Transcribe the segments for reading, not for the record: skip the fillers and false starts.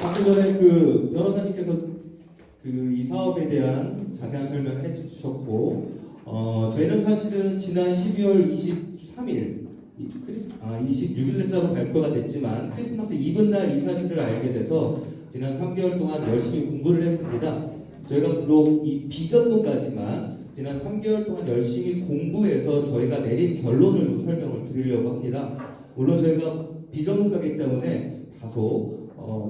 방금 전에 그 변호사님께서 이 사업에 대한 자세한 설명을 해주셨고, 저희는 사실은 지난 12월 23일, 26일 날짜로 발표가 됐지만 크리스마스 이브날 이 사실을 알게 돼서 지난 3개월 동안 열심히 공부를 했습니다. 저희가 비록 이 비전문가지만 지난 3개월 동안 열심히 공부해서 저희가 내린 결론을 좀 설명을 드리려고 합니다. 물론 저희가 비전문가이기 때문에 다소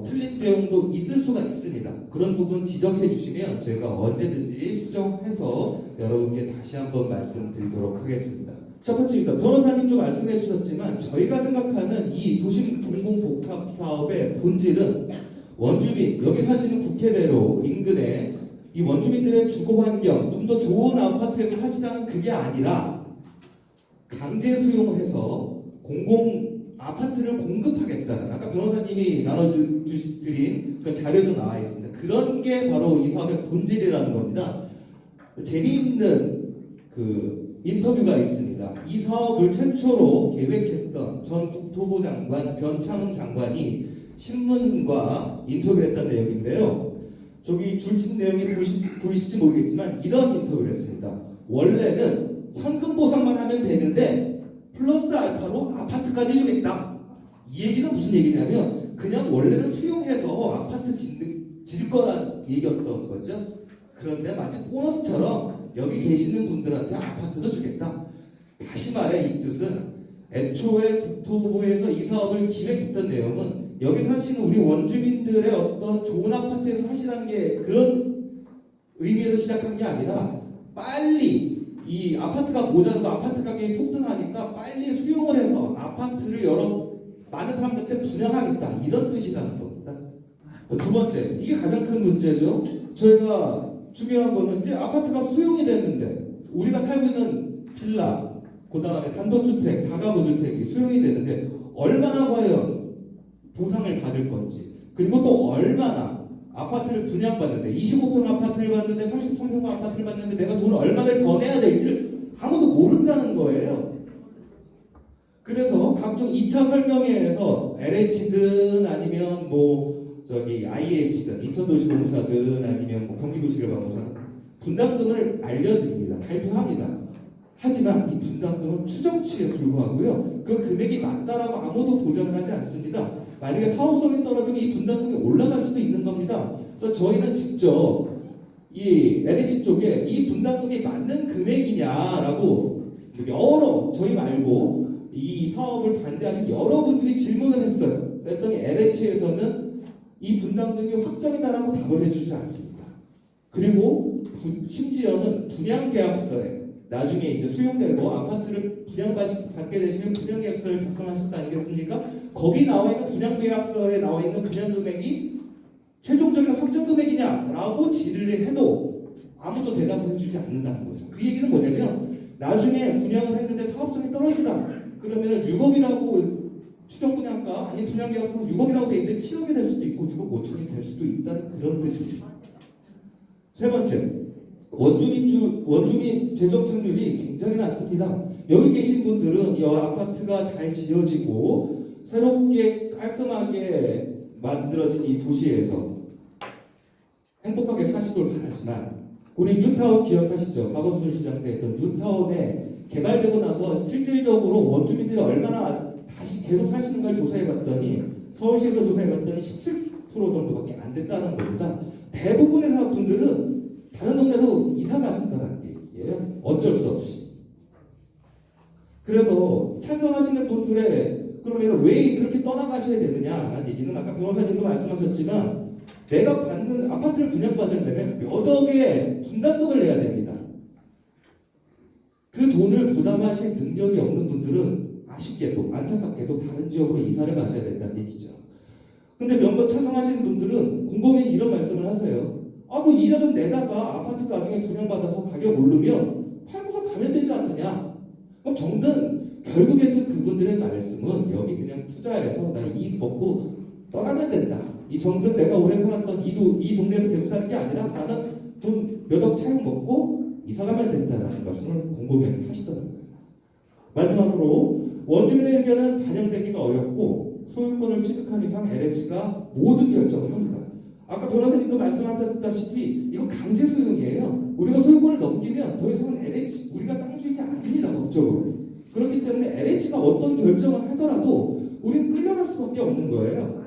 틀린 내용도 있을 수가 있습니다. 그런 부분 지적해 주시면 저희가 언제든지 수정해서 여러분께 다시 한번 말씀드리도록 하겠습니다. 첫 번째입니다. 변호사님도 말씀해 주셨지만 저희가 생각하는 이 도심 공공복합 사업의 본질은 원주민, 여기 사시는 국회대로 인근에 이 원주민들의 주거 환경, 좀 더 좋은 아파트에서 사시라는 그게 아니라 강제 수용을 해서 공공 아파트를 공급하겠다는, 아까 변호사님이 나눠드린 그 자료도 나와 있습니다. 그런 게 바로 이 사업의 본질이라는 겁니다. 재미있는 그 인터뷰가 있습니다. 이 사업을 최초로 계획했던 전 국토부 장관 변창흠 장관이 신문과 인터뷰를 했던 내용인데요. 저기 줄친 내용이 보이실지 모르겠지만 이런 인터뷰를 했습니다. 원래는 현금 보상만 하면 되는데 플러스 알파로 아파트까지 주겠다. 이 얘기는 무슨 얘기냐면 그냥 원래는 수용해서 아파트 짓을 거란 얘기였던 거죠. 그런데 마치 보너스처럼 여기 계시는 분들한테 아파트도 주겠다. 다시 말해 이 뜻은 애초에 국토부에서 이 사업을 기획했던 내용은 여기 사시는 우리 원주민들의 어떤 좋은 아파트에서 사시라는 게 그런 의미에서 시작한 게 아니라 빨리 이 아파트가 모자라고 아파트 가격이 폭등하니까 빨리 수용을 해서 아파트를 많은 사람들한테 분양하겠다 이런 뜻이라는 겁니다. 두 번째, 이게 가장 큰 문제죠. 저희가 중요한 거는 이제 아파트가 수용이 됐는데 우리가 살고 있는 빌라, 그 다음에 단독주택, 다가구 주택이 수용이 되는데 얼마나 과연 보상을 받을 건지, 그리고 또 얼마나 아파트를 분양받는데 25평 아파트를 받는데 33평 아파트를 받는데 내가 돈을 얼마를 더 내야 될지 아무도 모른다는 거예요. 그래서 각종 2차 설명회에서 LH든 아니면 IH든 인천도시공사든 아니면 경기도시개발공사든 분담금을 알려드립니다. 발표합니다. 하지만 이 분담금은 추정치에 불과하고요. 그 금액이 맞다라고 아무도 보장을 하지 않습니다. 만약에 사업성이 떨어지면 이 분담금이 올라갈 수도 있는 겁니다. 그래서 저희는 직접 이 LH 쪽에 이 분담금이 맞는 금액이냐라고 저희 말고 이 사업을 반대하신 여러분들이 질문을 했어요. 그랬더니 LH에서는 이 분담금이 확정이다라고 답을 해주지 않습니다. 그리고 심지어는 분양계약서에 나중에 이제 수용되고 아파트를 분양받게 되시면 분양계약서를 작성하실 거 아니겠습니까? 거기 나와 있는 분양계약서에 나와 있는 분양금액이 최종적인 확정금액이냐라고 질의를 해도 아무도 대답을 해주지 않는다는 거죠. 그 얘기는 뭐냐면 나중에 분양을 했는데 사업성이 떨어진다. 그러면 6억이라고 추정 분양가 아니 분양계약서는 6억이라고 돼 있는데 7억이 될 수도 있고 6억 5천이 될 수도 있다는 그런 뜻입니다. 세 번째, 원주민 재정 착률이 굉장히 낮습니다. 여기 계신 분들은 이 아파트가 잘 지어지고 새롭게 깔끔하게 만들어진 이 도시에서 행복하게 사시길 바라지만 우리 뉴타운 기억하시죠? 박원순 시장 때 했던 뉴타운에 개발되고 나서 실질적으로 원주민들이 얼마나 다시 계속 사시는 걸 조사해봤더니 서울시에서 조사해봤더니 17% 정도밖에 안 됐다는 겁니다. 대부분의 분들은 다른 동네로 이사 가신다는 얘기예요. 어쩔 수 없이. 그래서 찬성하시는 분들의 그러면 왜 그렇게 떠나가셔야 되느냐라는 얘기는 아까 변호사님도 말씀하셨지만 내가 받는 아파트를 분양받으려면 몇 억의 분담금을 내야 됩니다. 그 돈을 부담하실 능력이 없는 분들은 아쉽게도 안타깝게도 다른 지역으로 이사를 가셔야 된다는 얘기죠. 근데 몇몇 찬성하시는 분들은 공공연히 이런 말씀을 하세요. 그 이자 좀 내다가 아파트 나중에 분양받아서 가격 오르면 팔고서 가면 되지 않느냐. 그럼 정든 결국에는 그분들의 말씀은 여기 그냥 투자해서 나 이익 먹고 떠나면 된다. 이 정든 내가 오래 살았던 이 동네에서 계속 사는 게 아니라 나는 돈 몇 억 차익 먹고 이사 가면 된다라는 말씀을 공공연히 하시더라고요. 마지막으로 원주민의 의견은 반영되기가 어렵고 소유권을 취득한 이상 LH가 모든 결정을 합니다. 아까 변호사님도 말씀하셨다시피 이거 강제 소유이에요. 우리가 소유권을 넘기면 더 이상은 LH, 우리가 땅 주인이 아닙니다. 법적으로. 그렇기 때문에 LH가 어떤 결정을 하더라도 우리는 끌려갈 수밖에 없는 거예요.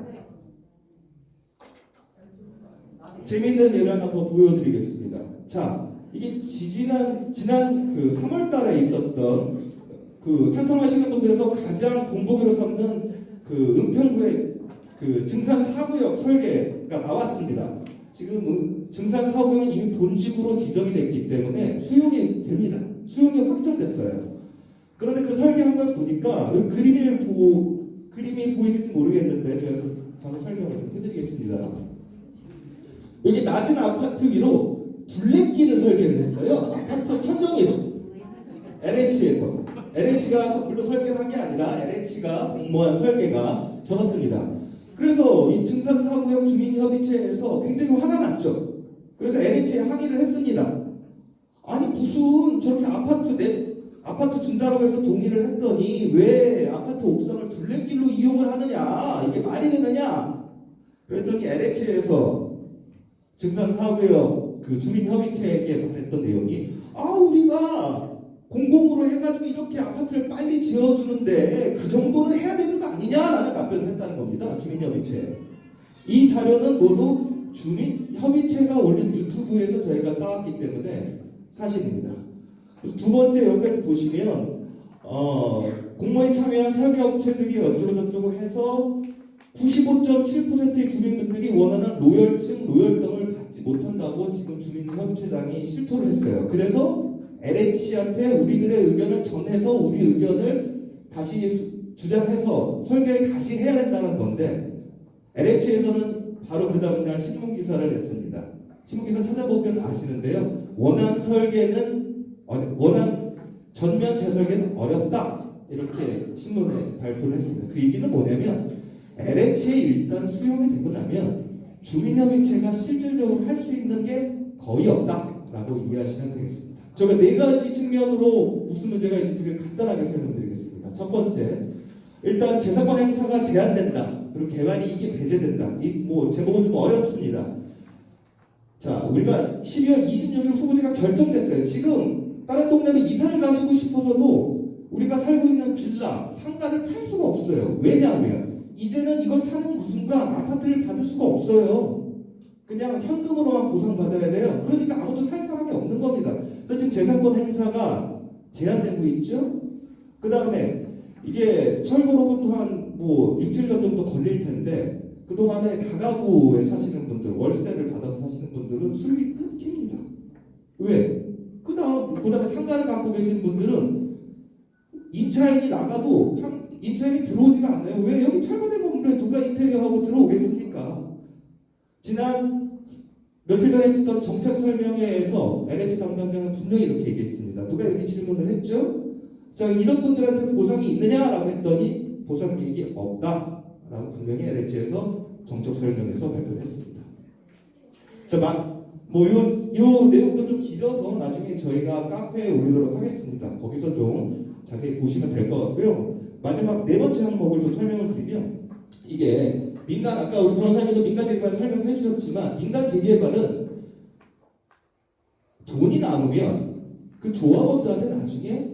재미있는 예를 하나 더 보여드리겠습니다. 자, 이게 지난 그 3월 달에 있었던 그 찬성하시는 분들에서 가장 본보기로 삼는 그 은평구의 그 증산 4구역 설계가 나왔습니다. 지금 증산 4구역은 이미 본직으로 지정이 됐기 때문에 수용이 됩니다. 수용이 확정됐어요. 그런데 그 설계한 걸 보니까 그림이 보이실지 모르겠는데 제가 바로 설명을 좀 해드리겠습니다. 여기 낮은 아파트 위로 둘레길을 설계를 했어요. 아파트 천정 위로. LH가 물론 설계를 한 게 아니라 LH가 공모한 설계가 저렇습니다. 그래서 이 증산 4구역 주민협의체에서 굉장히 화가 났죠. 그래서 LH에 항의를 했습니다. 아니 무슨 저렇게 아파트 준다고 해서 동의를 했더니 왜 아파트 옥상을 둘레길로 이용을 하느냐, 이게 말이 되느냐. 그랬더니 LH에서 증산 4구역 그 주민협의체에게 말했던 내용이 우리가 공공으로 해가지고 이렇게 아파트를 빨리 지어주는데 그 정도는 해야 되는 거 아니냐라는 답변을 했다는 겁니다. 주민협의체. 이 자료는 모두 주민협의체가 올린 유튜브에서 저희가 따왔기 때문에 사실입니다. 그래서 두 번째 옆에 보시면 공모에 참여한 설계업체들이 어쩌고저쩌고 해서 95.7%의 주민분들이 원하는 로열층, 로열등을 받지 못한다고 지금 주민협의체장이 실토를 했어요. 그래서 LH한테 우리들의 의견을 전해서 우리 의견을 다시 주장해서 설계를 다시 해야 된다는 건데 LH에서는 바로 그 다음날 신문기사를 냈습니다. 신문기사 찾아보면 아시는데요. 원한 전면 재설계는 어렵다. 이렇게 신문에 발표를 했습니다. 그 얘기는 뭐냐면 LH에 일단 수용이 되고 나면 주민협의체가 실질적으로 할 수 있는 게 거의 없다라고 이해하시면 되겠습니다. 제가 네 가지 측면으로 무슨 문제가 있는지를 간단하게 설명드리겠습니다. 첫 번째, 일단 재산권 행사가 제한된다. 그리고 개발이익이 배제된다. 제목은 좀 어렵습니다. 자, 우리가 12월 26일 후보지가 결정됐어요. 지금 다른 동네로 이사를 가시고 싶어서도 우리가 살고 있는 빌라, 상가를 팔 수가 없어요. 왜냐하면 이제는 이걸 사는 순간 아파트를 받을 수가 없어요. 그냥 현금으로만 보상받아야 돼요. 그러니까 아무도 살 사람이 없는 겁니다. 그래서 지금 재산권 행사가 제한되고 있죠. 그 다음에 이게 철거로부터 한 6, 7년 정도 걸릴 텐데 그동안에 다가구에 사시는 분들, 월세를 받아서 사시는 분들은 수익이 끊깁니다. 왜? 그 다음에 상가를 갖고 계신 분들은 임차인이 나가도 임차인이 들어오지가 않아요. 왜? 여기 철거된 건물에 누가 인테리어하고 들어오겠습니까? 지난 며칠 전에 있었던 정책 설명회에서 LH 담당자는 분명히 이렇게 얘기했습니다. 누가 여기 질문을 했죠? 자, 이런 분들한테 보상이 있느냐라고 했더니 보상 계획이 없다라고 분명히 LH에서 정책 설명회에서 발표를 했습니다. 자, 요 내용도 좀 길어서 나중에 저희가 카페에 올리도록 하겠습니다. 거기서 좀 자세히 보시면 될 것 같고요. 마지막 네 번째 항목을 좀 설명을 드리면 이게 아까 우리 변호사님도 민간 재개발 설명해 주셨지만 민간 재개발은 돈이 남으면 그 조합원들한테 나중에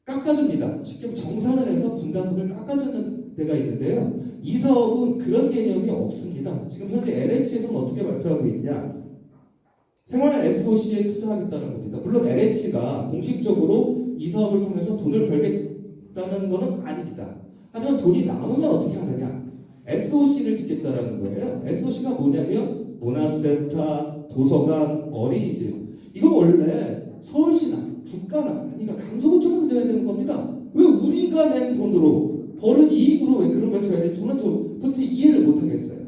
깎아줍니다. 쉽게 정산을 해서 분담금을 깎아주는 데가 있는데요. 이 사업은 그런 개념이 없습니다. 지금 현재 LH에서는 어떻게 발표하고 있냐? 생활 SOC에 투자하겠다는 겁니다. 물론 LH가 공식적으로 이 사업을 통해서 돈을 벌겠다는 것은 아닙니다. 하지만 돈이 남으면 어떻게 하느냐? SOC를 짓겠다는 거예요. SOC가 뭐냐면 문화센터, 도서관, 어린이집. 이거 원래 서울시나 국가나 아니면 강서구청에서 줘야 되는 겁니다. 왜 우리가 낸 돈으로 벌은 이익으로 왜 그런 걸 줘야 되지? 저는 도대체 이해를 못하겠어요.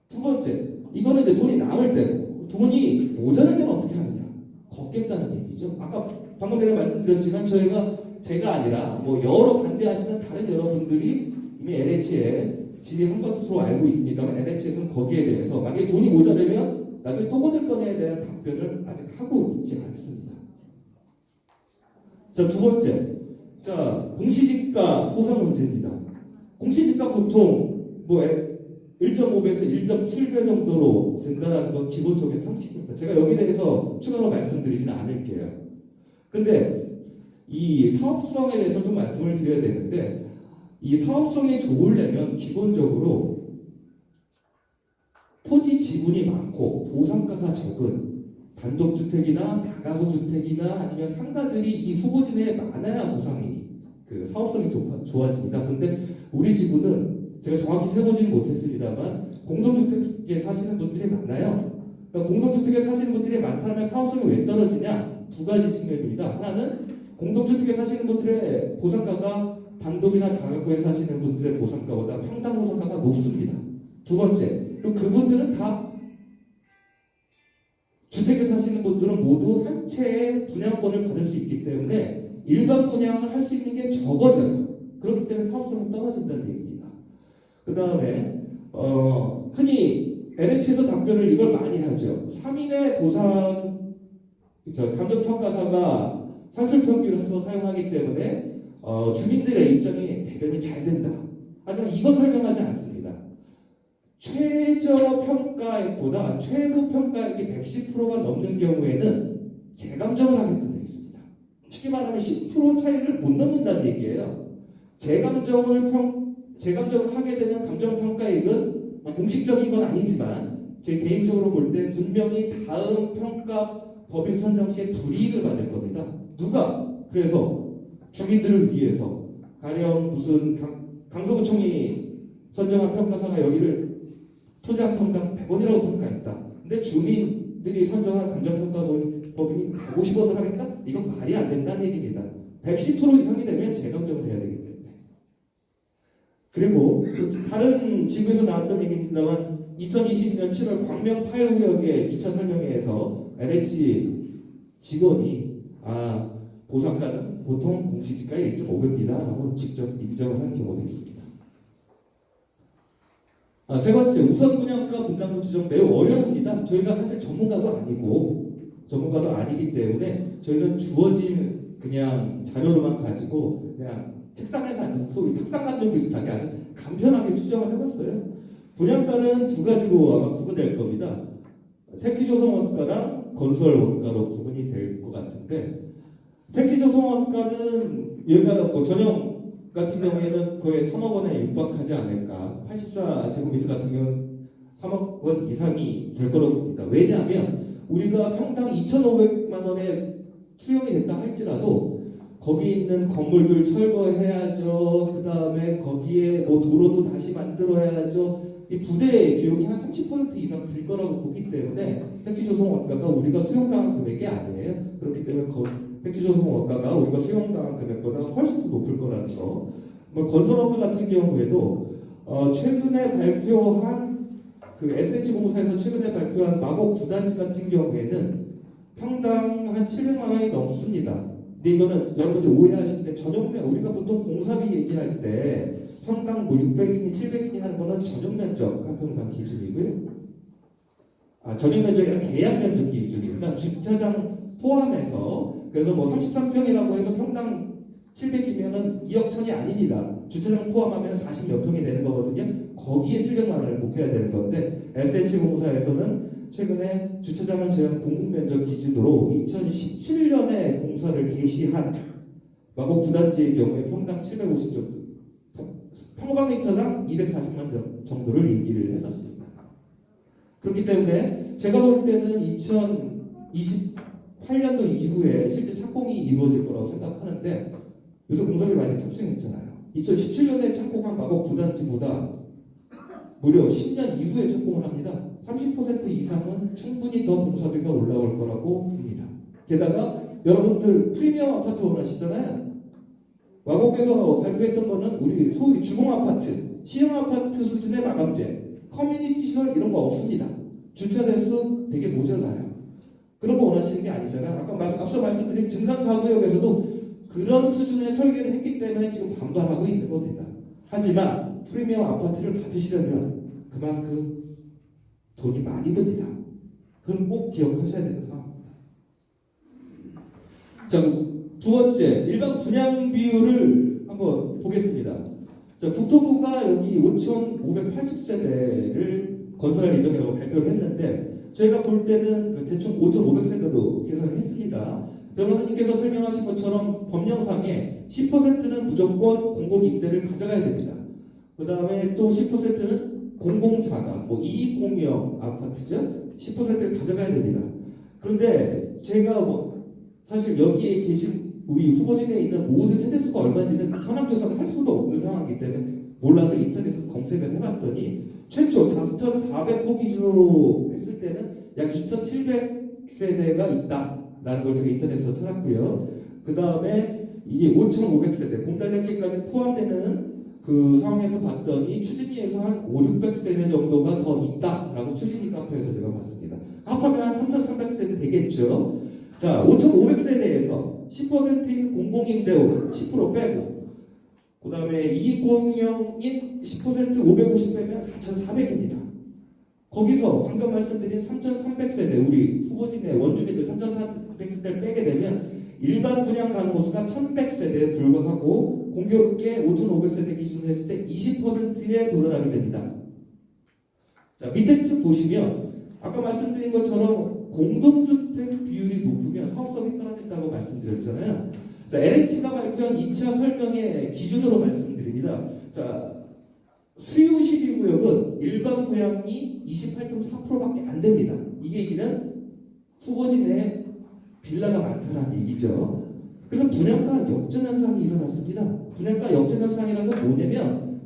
두 번째, 이거는 이제 돈이 남을 때 돈이 모자랄 때는 어떻게 하느냐? 걷겠다는 얘기죠. 아까 방금 전에 말씀드렸지만 제가 아니라 여러 반대하시는 다른 여러분들이 이미 LH에 질의한 것으로 알고 있습니다만 LH에서는 거기에 대해서 만약에 돈이 모자라면 나중에 또 거둘 거냐에 대한 답변을 아직 하고 있지 않습니다. 자, 두 번째. 자, 공시지가 포상 문제입니다. 공시지가 보통 뭐 1.5배에서 1.7배 정도로 된다는 건 기본적인 상식입니다. 제가 여기에 대해서 추가로 말씀드리지는 않을게요. 근데 이 사업성에 대해서 좀 말씀을 드려야 되는데, 이 사업성이 좋으려면 기본적으로 토지 지분이 많고 보상가가 적은 단독주택이나 다가구주택이나 아니면 상가들이 이 후보진에 많아야 보상이 그 사업성이 좋아집니다. 근데 우리 지구는 제가 정확히 세보지는 못했습니다만 공동주택에 사시는 분들이 많아요. 그러니까 공동주택에 사시는 분들이 많다면 사업성이 왜 떨어지냐? 두 가지 측면입니다. 하나는 공동주택에 사시는 분들의 보상가가 단독이나 다가구에 사시는 분들의 보상가보다 평당 보상가가 높습니다. 두 번째, 그리고 그분들은 다 주택에 사시는 분들은 모두 한 채의 분양권을 받을 수 있기 때문에 일반 분양을 할 수 있는 게 적어져요. 그렇기 때문에 사업성이 떨어진다는 얘기입니다. 그 다음에 흔히 LH에서 답변을 이걸 많이 하죠. 3인의 보상 감정평가사가 산술평균을 해서 사용하기 때문에 주민들의 입장이 대변이 잘 된다. 하지만 이건 설명하지 않습니다. 최저평가액보다 최고평가액이 110%가 넘는 경우에는 재감정을 하게끔 되어 있습니다. 쉽게 말하면 10% 차이를 못 넘는다는 얘기예요. 재감정을 하게 되는 감정평가액은 공식적인 건 아니지만 제 개인적으로 볼 때 분명히 다음 평가 법인 선정 시에 불이익을 받을 겁니다. 누가? 그래서 주민들을 위해서 가령 무슨 강서구청이 선정한 평가사가 여기를 토지 한 평당 100원이라고 평가했다. 근데 주민들이 선정한 감정평가 법인이 150원을 하겠다? 이건 말이 안 된다는 얘기입니다. 110% 이상이 되면 재감정을 해야 되기 때문에. 그리고 다른 지구에서 나왔던 얘기입니다만 2022년 7월 광명 8구역의 2차 설명회에서 LH 직원이 보상가는 보통 공시지가의 1.5배입니다 라고 직접 인정을 하는 경우도 있습니다. 세 번째, 우선 분양가 분담금 조정 매우 어려웁니다. 저희가 사실 전문가도 아니기 때문에 저희는 주어진 그냥 자료로만 가지고 그냥 책상에서 앉아서 소위 탁상감정 비슷하게 아주 간편하게 추정을 해봤어요. 분양가는 두 가지로 아마 구분될 겁니다. 택지 조성 원가랑 건설 원가로 구분이 될 것 같은데, 택지 조성 원가는 여기가 뭐 전용 같은 경우에는 거의 3억 원에 육박하지 않을까. 84제곱미터 같은 경우는 3억 원 이상이 될 거라고 봅니다. 왜냐하면 우리가 평당 2,500만 원에 수용이 됐다 할지라도 거기 있는 건물들 철거해야죠. 그 다음에 거기에 뭐 도로도 다시 만들어야죠. 이 부대 비용이 한 30% 이상 들 거라고 보기 때문에 택지 조성 원가가 우리가 수용당한 금액이 아니에요. 그렇기 때문에 택지 조성 원가가 우리가 수용당한 금액보다 훨씬 더 높을 거라는 거. 뭐 건설 원가 같은 경우에도 최근에 발표한 그 SH공사에서 최근에 발표한 마곡 9단지 같은 경우에는 평당 한 700만 원이 넘습니다. 근데 이거는 여러분들 오해하시는데 전용면 우리가 보통 공사비 얘기할 때 평당 뭐 600이니 700이니 하는 거는 전용면적 한 평당 기준이고요. 전용면적이랑 계약면적 기준입니다. 주차장 포함해서 그래서 뭐 33평이라고 해서 평당 700이면은 2억 천이 아닙니다. 주차장 포함하면 40몇 평이 되는 거거든요. 거기에 700만 원을 목표해야 되는 건데 SH공사에서는 최근에 주차장을 제한 공급면적 기준으로 2017년에 공사를 개시한 마곡 9단지의 경우에 평당 750 정도, 평방미터당 240만 정도를 얘기를 했었습니다. 그렇기 때문에 제가 볼 때는 2028년도 이후에 실제 착공이 이루어질 거라고 생각하는데, 요새 공사비 많이 탑승했잖아요. 2017년에 착공한 마곡 9단지보다 무려 10년 이후에 착공을 합니다. 30% 이상은 충분히 더 공사비가 올라올 거라고 봅니다. 게다가 여러분들 프리미엄 아파트 원하시잖아요. 마곡에서 발표했던 거는 우리 소위 주공 아파트, 시형 아파트 수준의 마감재, 커뮤니티 시설 이런 거 없습니다. 주차 대수 되게 모자라요. 그런 거 원하시는 게 아니잖아요. 아까 앞서 말씀드린 증산 4구역에서도 그런 수준의 설계를 했기 때문에 지금 반발하고 있는 겁니다. 하지만 프리미엄 아파트를 받으시려면 그만큼 돈이 많이 듭니다. 그건 꼭 기억하셔야 되는 상황입니다. 자, 두 번째, 일반 분양 비율을 한번 보겠습니다. 자, 국토부가 여기 5,580세대를 건설할 예정이라고 발표를 했는데 저희가 볼 때는 대충 5,500세대로 계산을 했습니다. 변호사님께서 설명하신 것처럼 법령상에 10%는 무조건 공공임대를 가져가야 됩니다. 그 다음에 또 10%는 공공자가, 뭐 이익공영 아파트죠? 10%를 가져가야 됩니다. 그런데 제가 사실 여기에 계신 우리 후보진에 있는 모든 세대수가 얼마인지는 현황 조사를 할 수도 없는 상황이기 때문에 몰라서 인터넷에서 검색을 해봤더니 최초 4,400호 기준으로 했을 때는 약 2,700세대가 있다라는 걸 제가 인터넷에서 찾았고요. 그 다음에 이게 5,500세대, 공단련기까지 포함되는 그 상황에서 봤더니 추진위에서 한 5,600세대 정도가 더 있다라고 추진위 카페에서 제가 봤습니다. 합하면 한 3,300세대 되겠죠. 자, 5,500세대에서 10%인 공공임대료 10% 빼고 그 다음에 이익공영인 10% 550 빼면 4,400입니다. 거기서 방금 말씀드린 3,300세대 우리 후보진의 원주민들 3,300세대를 빼게 되면 일반 분양 가능 호수가 1,100세대에 불과하고 공교롭게 5,500세대 기준으로 했을 때 20%에 도달하게 됩니다. 자, 밑에 쭉 보시면 아까 말씀드린 것처럼 공동주택 비율이 높으면 사업성이 떨어진다고 말씀드렸잖아요. 자, LH가 발표한 2차 설명의 기준으로 말씀드립니다. 자, 수요 12구역은 일반 분양이 28.4%밖에 안 됩니다. 이게 얘기는 후보진에 빌라가 많다는 얘기죠. 그래서 분양가 역전 현상이 일어났습니다. 분양가 역전 현상이라는 건 뭐냐면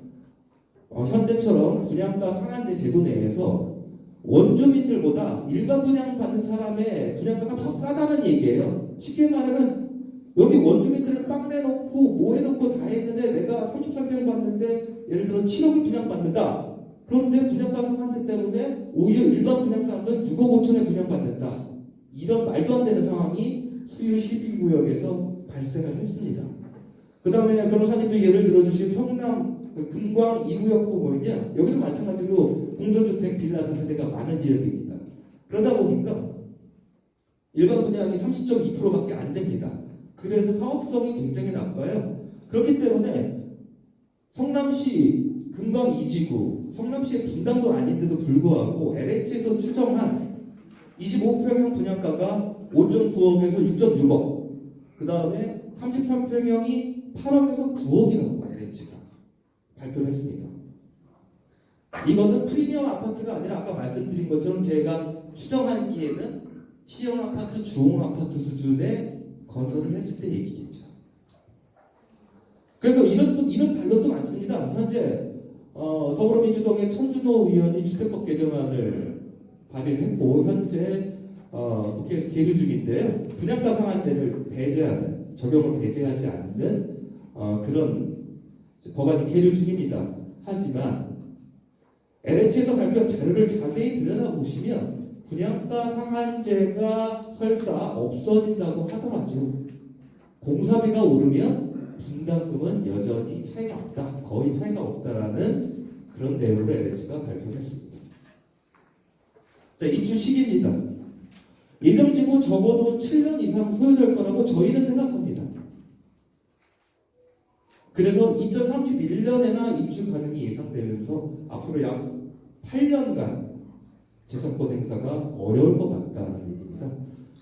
현재처럼 분양가 상한제 제도 내에서 원주민들보다 일반 분양 받는 사람의 분양가가 더 싸다는 얘기예요. 쉽게 말하면 여기 원주민들은 땅 내놓고 뭐 해놓고 다 했는데 내가 33평 받는데 예를 들어 7억을 분양받는다. 그런데 분양가 상한제 때문에 오히려 일반 분양 사람들은 6억 5천에 분양받는다. 이런 말도 안 되는 상황이 수요 12구역에서 발생을 했습니다. 그 다음에 변호사님도 예를 들어주신 성남 금광 2구역 보면요. 여기도 마찬가지로 공동주택 빌라 다세대가 많은 지역입니다. 그러다 보니까 일반 분양이 30.2%밖에 안 됩니다. 그래서 사업성이 굉장히 나빠요. 그렇기 때문에 성남시 금광 2지구, 성남시의 분당도 아닌데도 불구하고 LH에서 추정한 25평형 분양가가 5.9억에서 6.6억, 그 다음에 33평형이 8억에서 9억이라고 LH가 발표를 했습니다. 이거는 프리미엄 아파트가 아니라 아까 말씀드린 것처럼 제가 추정하기에는 시형 아파트, 주홍 아파트 수준의 건설을 했을 때 얘기겠죠. 그래서 이런 반론도 많습니다. 현재 더불어민주당의 천준호 의원이 주택법 개정안을 발의를 했고 현재 국회에서 계류 중인데요. 분양가 상한제를 배제하는, 적용을 배제하지 않는 그런 법안이 계류 중입니다. 하지만 LH에서 발표한 자료를 자세히 들여다보시면 분양가 상한제가 설사 없어진다고 하더라도 공사비가 오르면 분담금은 여전히 차이가 없다, 거의 차이가 없다라는 그런 내용으로 LH가 발표를 했습니다. 자, 입주 시기입니다. 예정지구 적어도 7년 이상 소요될 거라고 저희는 생각합니다. 그래서 2031년에나 입주 가능이 예상되면서 앞으로 약 8년간 재산권 행사가 어려울 것 같다는 얘기입니다.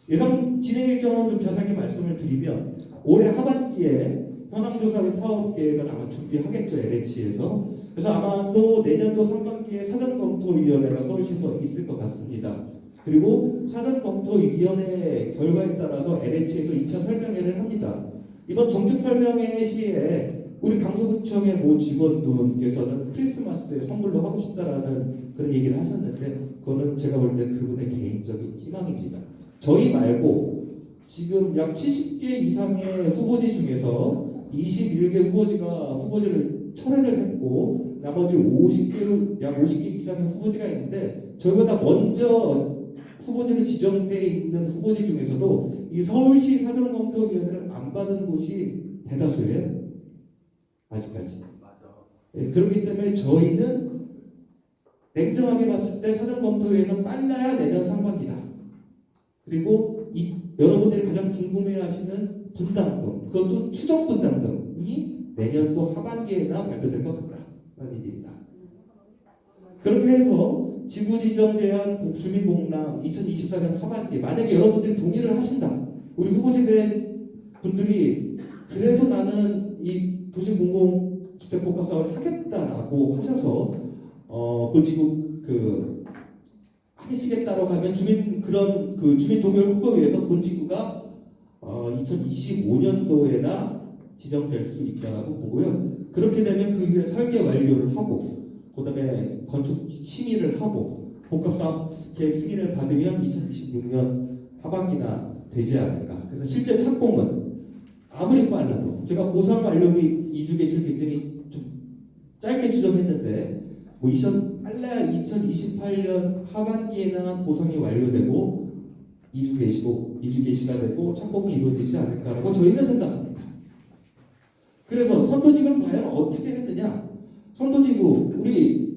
예상 진행 일정은 좀 자세하게 말씀을 드리면 올해 하반기에 현황조사 사업 계획을 아마 준비하겠죠, LH에서. 그래서 아마도 내년도 상반기에 사전검토위원회가 서울시에서 있을 것 같습니다. 그리고 사전검토위원회 결과에 따라서 LH에서 2차 설명회를 합니다. 이번 정책 설명회 시에 우리 강서구청의 모 직원분께서는 크리스마스에 선물로 하고 싶다라는 그런 얘기를 하셨는데 그거는 제가 볼 때 그분의 개인적인 희망입니다. 저희 말고 지금 약 70개 이상의 후보지 중에서 21개 후보지가 후보지를 철회를 했고 나머지 50개, 약 50개 이상의 후보지가 있는데 저희보다 먼저 후보지로 지정되어 있는 후보지 중에서도 이 서울시 사전검토위원회를 안 받은 곳이 대다수예요. 아직까지. 네, 그렇기 때문에 저희는 냉정하게 봤을 때 사전검토위원회는 빨라야 내년 상반기다. 그리고 여러분들이 가장 궁금해하시는 분담금, 그것도 추정 분담금. 개선이 내년도 하반기에나 발표될 것 같다라는 얘기입니다. 그렇게 해서 지구지정 제한 주민복랑 2024년 하반기 만약에 여러분들이 동의를 하신다. 우리 후보지대 분들이 그래도 나는 이 도시공공주택복합 사업을 하겠다라고 하셔서 본지구 하시겠다라고 하면 주민 동의를 확보하기 위해서 본지구가 2025년도에나 지정될 수 있다고 보고요. 그렇게 되면 그 이후에 설계 완료를 하고 그다음에 건축 심의를 하고 복합사업 계획 승인을 받으면 2026년 하반기나 되지 않을까. 그래서 실제 착공은 아무리 빨라도 제가 보상 완료비 2주 계실 굉장히 좀 짧게 추정했는데 빨라야 2028년 하반기에나 보상이 완료되고 2주 개시가 되고 착공이 이루어지지 않을까라고 저희는 생각합니다. 그래서 선도직을 과연 어떻게 했느냐? 선도지구 우리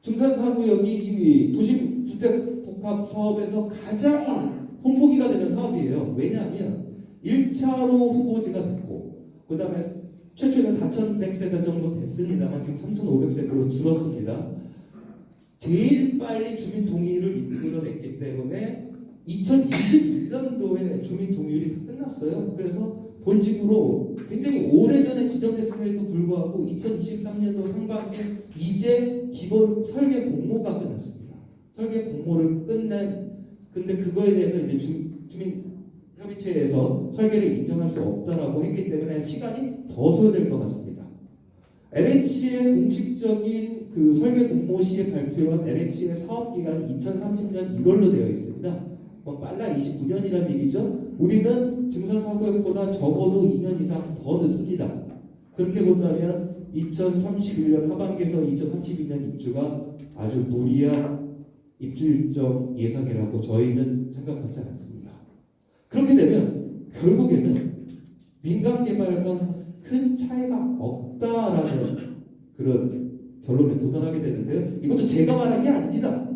중산사구역이 도시주택복합 사업에서 가장 본보기가 되는 사업이에요. 왜냐하면 1차로 후보지가 됐고 그 다음에 최초에는 4,100세대 정도 됐습니다만 지금 3,500세대로 줄었습니다. 제일 빨리 주민 동의를 이끌어냈기 때문에 2021년도에 주민 동의율이 끝났어요. 그래서 본직으로 굉장히 오래전에 지정됐음에도 불구하고 2023년도 상반기에 이제 기본 설계 공모가 끝났습니다. 설계 공모를 근데 그거에 대해서 이제 주민 협의체에서 설계를 인정할 수 없다라고 했기 때문에 시간이 더 소요될 것 같습니다. LH의 공식적인 설계 공모 시에 발표한 LH의 사업 기간이 2030년 1월로 되어 있습니다. 빨라 29년이라는 얘기죠. 우리는 증산사구역보다 적어도 2년 이상 더 늦습니다. 그렇게 본다면 2031년 하반기에서 2032년 입주가 아주 무리한 입주 일정 예상이라고 저희는 생각하지 않습니다. 그렇게 되면 결국에는 민간 개발과 큰 차이가 없다라는 그런 결론에 도달하게 되는데요. 이것도 제가 말한 게 아닙니다.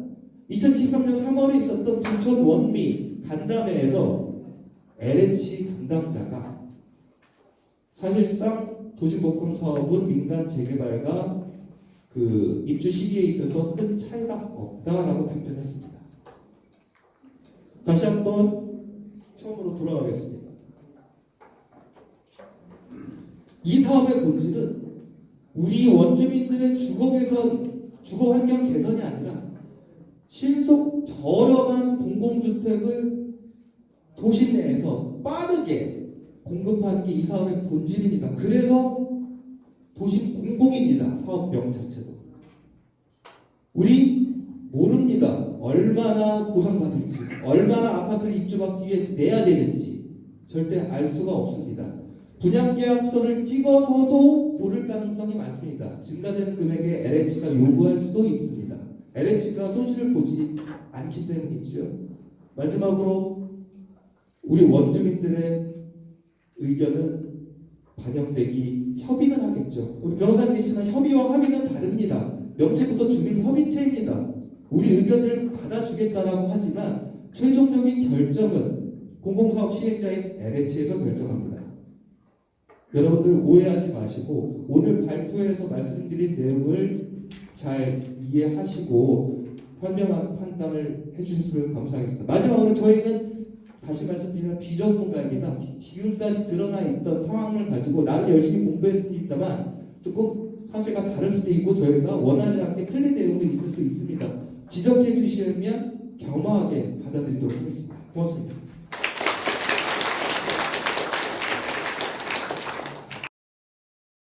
2013년 3월에 있었던 부천 원미 간담회에서 LH 담당자가 사실상 도시복합 사업은 민간 재개발과 입주 시기에 있어서 큰 차이가 없다라고 표현했습니다. 다시 한번 처음으로 돌아가겠습니다. 이 사업의 본질은 우리 원주민들의 주거 환경 개선이 아니라 신속 저렴한 공공주택을 도시 내에서 빠르게 공급하는 게 이 사업의 본질입니다. 그래서 도시 공공입니다. 사업명 자체도. 우리 모릅니다. 얼마나 보상받을지, 얼마나 아파트를 입주받기 위해 내야 되는지 절대 알 수가 없습니다. 분양계약서를 찍어서도 모를 가능성이 많습니다. 증가되는 금액에 LH가 요구할 수도 있습니다. LH가 손실을 보지 않기 때문이죠. 마지막으로 우리 원주민들의 의견은 반영되기 협의는 하겠죠. 우리 변호사님 계시지만 협의와 합의는 다릅니다. 명제부터 주민협의체입니다. 우리 의견을 받아주겠다라고 하지만 최종적인 결정은 공공사업 시행자인 LH에서 결정합니다. 여러분들 오해하지 마시고 오늘 발표에서 말씀드린 내용을 잘 이해하시고 현명한 판단을 해주셨으면 감사하겠습니다. 마지막으로 저희는 다시 말씀드리면 비전문가입니다. 지금까지 드러나 있던 상황을 가지고 나는 열심히 공부했습니다만 조금 사실과 다를 수도 있고 저희가 원하지 않게 틀린 내용들이 있을 수 있습니다. 지적해 주시면 겸허하게 받아들이도록 하겠습니다. 고맙습니다.